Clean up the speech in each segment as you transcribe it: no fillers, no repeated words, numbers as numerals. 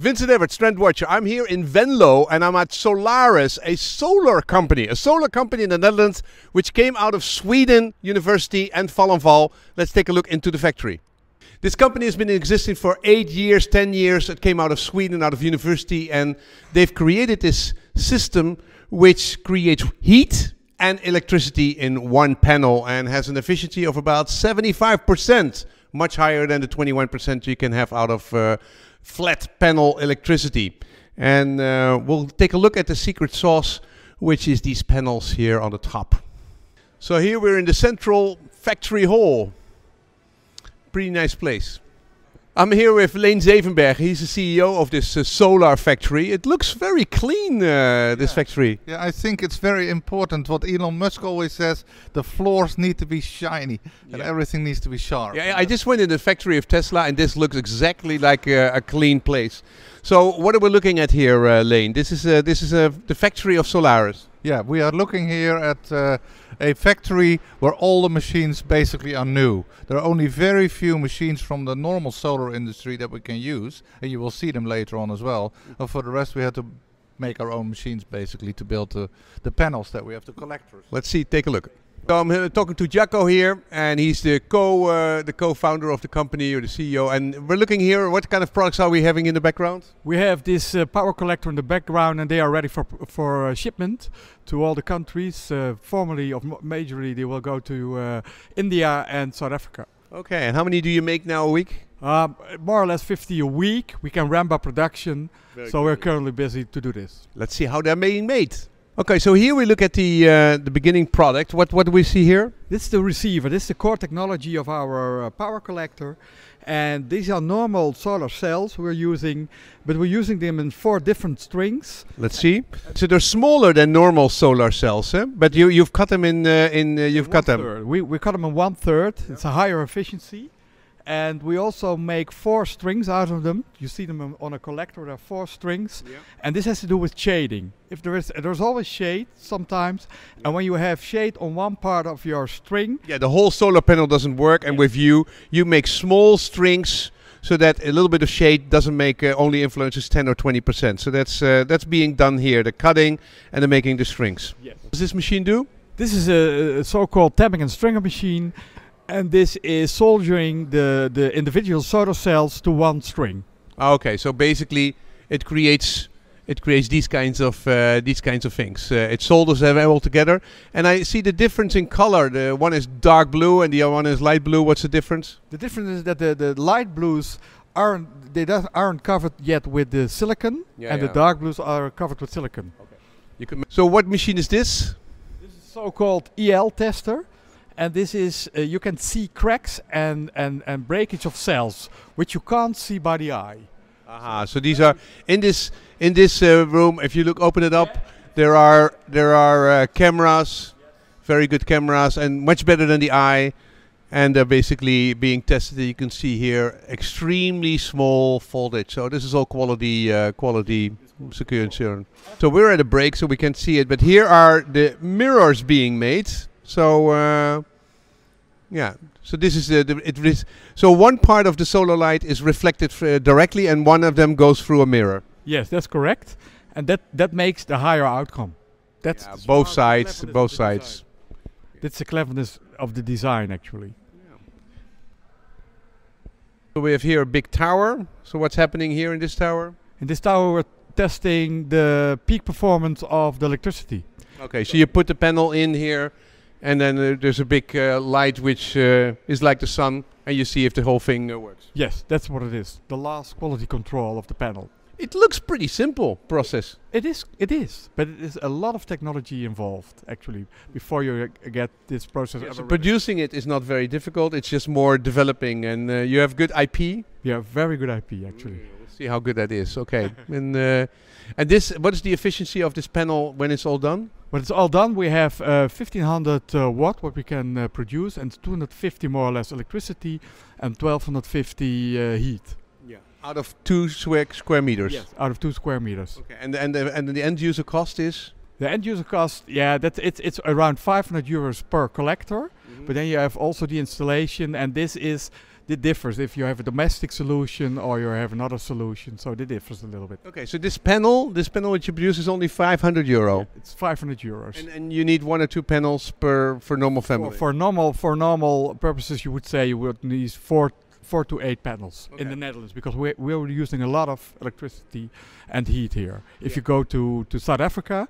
Vincent Everts, Trend Watcher. I'm here in Venlo and I'm at Solaris, a solar company in the Netherlands, which came out of Sweden University and Val. Let's take a look into the factory. This company has been existing for 8 years, 10 years. It came out of Sweden, out of university, and they've created this system which creates heat and electricity in one panel and has an efficiency of about 75%, much higher than the 21% you can have out of flat panel electricity. And we'll take a look at the secret sauce, which is these panels here on the top. So here we're in the central factory hall. Pretty nice place. I'm here with Leen Zevenberg. He's the CEO of this solar factory. It looks very clean, this factory. Yeah, I think it's very important what Elon Musk always says, the floors need to be shiny and everything needs to be sharp. Yeah, I just went in the factory of Tesla and this looks exactly like a clean place. So what are we looking at here, Leen? This is the factory of Solaris. Yeah, we are looking here at a factory where all the machines basically are new. There are only very few machines from the normal solar industry that we can use, and you will see them later on as well. And for the rest, we had to make our own machines basically to build the panels that we have, the collectors. Let's see, take a look. So I'm talking to Jacco here, and he's the co-founder of the company, or the CEO. And we're looking here, what kind of products are we having in the background? We have this power collector in the background, and they are ready for shipment to all the countries. Formerly, majorly, they will go to India and South Africa. Okay, and how many do you make now a week? More or less 50 a week. We can ramp up production, so we're currently busy to do this. Let's see how they're being made. Okay, so here we look at the beginning product. What do we see here? This is the receiver. This is the core technology of our power collector. And these are normal solar cells we're using, but we're using them in 4 different strings. Let's see. So they're smaller than normal solar cells, eh? But you've cut them you've cut them. We cut them in 1/3. It's a higher efficiency. And we also make 4 strings out of them. You see them on a collector, there are 4 strings. Yeah. And this has to do with shading. If there's always shade sometimes. Yeah. And when you have shade on one part of your string. Yeah, the whole solar panel doesn't work. And with you make small strings so that a little bit of shade doesn't make only influences 10 or 20%. So that's being done here, the cutting and the making the strings. Yes. What does this machine do? This is a so-called tapping and stringer machine. And this is soldering the individual solar cells to one string. Okay, so basically it creates these kinds of things. It solders them all together. And I see the difference in color. The one is dark blue and the other one is light blue. What's the difference? The difference is that the light blues aren't covered yet with the silicon, and the dark blues are covered with silicon. Okay. So what machine is this? This is so-called EL tester. And this is, you can see cracks and breakage of cells, which you can't see by the eye. Aha, so these are, in this room, if you open it up, there are cameras, very good cameras, and much better than the eye. And they're basically being tested. You can see here, extremely small voltage. So this is all quality secure and sure. So we're at a break, so we can see it. But here are the mirrors being made. So yeah, so this is so one part of the solar light is reflected directly, and one of them goes through a mirror. Yes, that's correct, and that makes the higher outcome. That's both sides. That's the cleverness of the design, actually. Yeah. So we have here a big tower. So what's happening here in this tower? In this tower, we're testing the peak performance of the electricity. Okay, so you put the panel in here. And then there's a big light which is like the sun, and you see if the whole thing works. Yes, that's what it is. The last quality control of the panel. It looks pretty simple process. It is, but it is a lot of technology involved, actually, before you get this process. Yeah, so producing it is not very difficult. It's just more developing, and you have good IP. Yeah, very good IP, actually. We'll see how good that is. Okay, and this, what is the efficiency of this panel when it's all done? When it's all done, we have 1500 watt what we can produce, and 250 more or less electricity, and 1250 heat. Yeah. Out of 2 square meters. Yes, out of 2 square meters. Okay. And the end user cost is? The end user cost, yeah, it's around 500 euros per collector. Mm-hmm. But then you have also the installation, and this is it differs if you have a domestic solution or you have another solution. So it differs a little bit. Okay, so this panel which you produce is only 500 euro. It's 500 euros. And you need 1 or 2 panels for normal family. For normal purposes, you would say you would need 4 to 8 panels in the Netherlands, because we're using a lot of electricity and heat here. If you go to South Africa,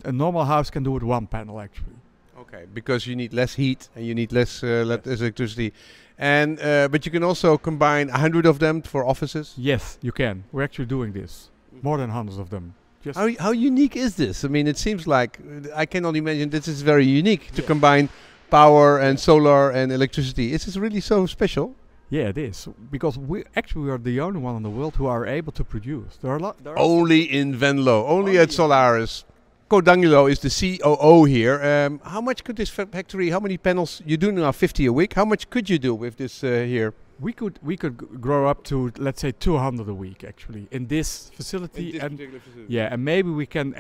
a normal house can do with 1 panel actually. Okay, because you need less heat and you need less electricity. And but you can also combine 100 of them for offices? Yes, you can. We're actually doing this. More than hundreds of them. Just How unique is this? I mean, it seems like, I cannot imagine this is very unique to combine power and solar and electricity. Is this really so special? Yeah, it is, because we are the only one in the world who are able to produce. There are only in Venlo, only at Solaris. Ko Dangelo is the COO here. How much could this factory, how many panels, you do now 50 a week, how much could you do with this here? We could grow up to, let's say, 200 a week actually in this facility. Particular facility. Yeah, and maybe we can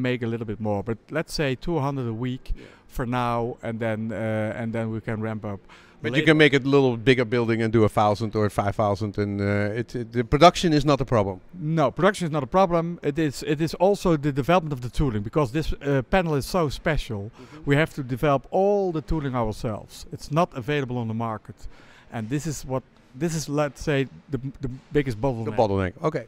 make a little bit more, but let's say 200 a week for now, and then we can ramp up. But you can make it a little bigger building and do 1,000 or 5,000, and the production is not a problem. No, production is not a problem. It is also the development of the tooling, because this panel is so special. We have to develop all the tooling ourselves. It's not available on the market, and this is let's say the biggest bottleneck. The bottleneck. Okay.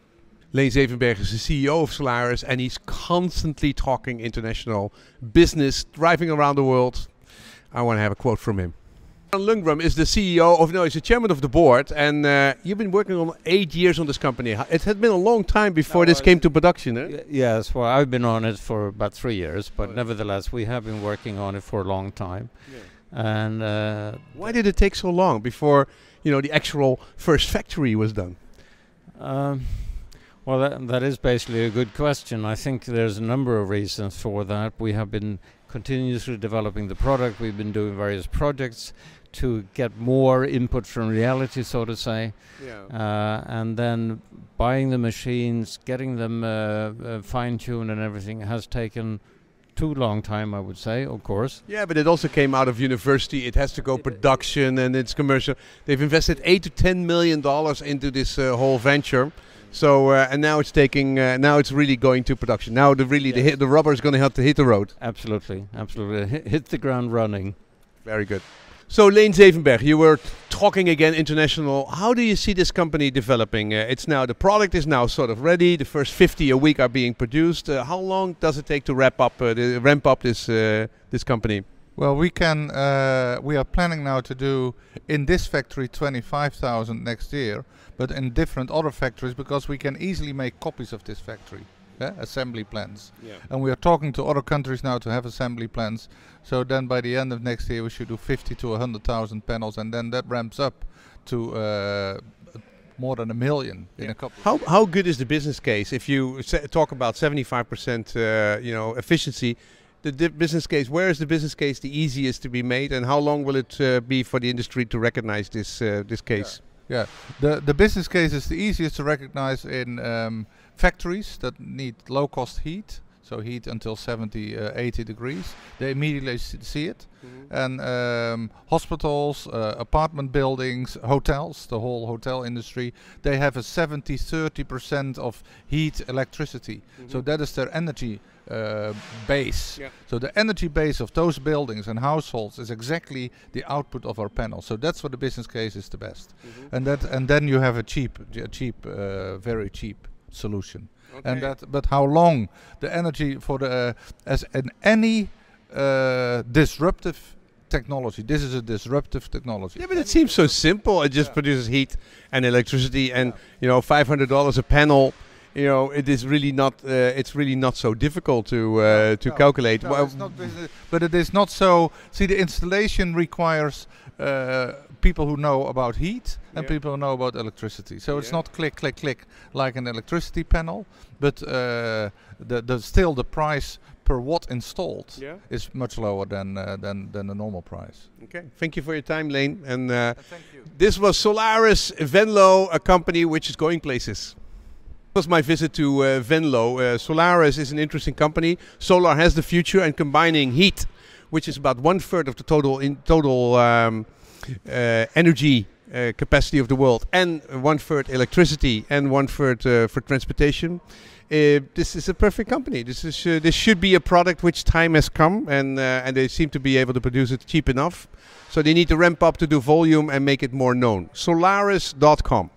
Leen Zevenberg is the CEO of Solaris, and he's constantly talking international business, driving around the world. I want to have a quote from him. Lundgren is the CEO he's the chairman of the board, and you've been working on 8 years on this company. It had been a long time before this came to production, eh? Yes, well, I've been on it for about 3 years, but nevertheless, we have been working on it for a long time. Yeah. And why did it take so long before the actual first factory was done? Well, that is basically a good question. I think there's a number of reasons for that. We have been continuously developing the product. We've been doing various projects to get more input from reality, so to say. Yeah. And then buying the machines, getting them fine-tuned and everything has taken too long time, I would say, of course. Yeah, but it also came out of university. It has to go production and it's commercial. They've invested $8 to $10 million into this whole venture. So and now it's taking. Now it's really going to production. Now the rubber is going to have to hit the road. Absolutely, absolutely. Hit the ground running. Very good. So Leen Zevenberg, you were talking again international. How do you see this company developing? The product is now sort of ready. The first 50 a week are being produced. How long does it take to ramp up this company? Well, we are planning now to do in this factory 25,000 next year, but in different other factories, because we can easily make copies of this factory, assembly plans. Yeah. And we are talking to other countries now to have assembly plans. So then by the end of next year we should do 50 to 100,000 panels, and then that ramps up to more than 1 million in a couple. How good is the business case? If you talk about 75% efficiency, the business case, where is the business case the easiest to be made, and how long will it be for the industry to recognize this case? Yeah, the business case is the easiest to recognize in factories that need low-cost heat, so heat until 70, 80 degrees. They immediately see it. Mm-hmm. And hospitals, apartment buildings, hotels, the whole hotel industry, they have a 70-30% of heat electricity. Mm-hmm. So that is their energy base. Yeah. So the energy base of those buildings and households is exactly the output of our panel. So that's what the business case is the best. Mm-hmm. And then you have a very cheap solution. Okay. But how long the energy for the as in any disruptive technology, this is a disruptive technology. Yeah, but it seems so simple. It just produces heat and electricity, and $500 a panel. It is really not. It's really not so difficult to calculate. No, it's not, but it is not so. See, the installation requires people who know about heat and people who know about electricity. So it's not click, click, click like an electricity panel, but still the price per watt installed is much lower than the normal price. Okay, thank you for your time, Leen. And thank you. This was Solaris Venlo, a company which is going places. This was my visit to Venlo. Solaris is an interesting company. Solar has the future, and combining heat, which is about 1/3 of the total energy capacity of the world, and 1/3 electricity and 1/3 for transportation. This is a perfect company. This should be a product which time has come, and they seem to be able to produce it cheap enough. So they need to ramp up to do volume and make it more known. Solaris.com.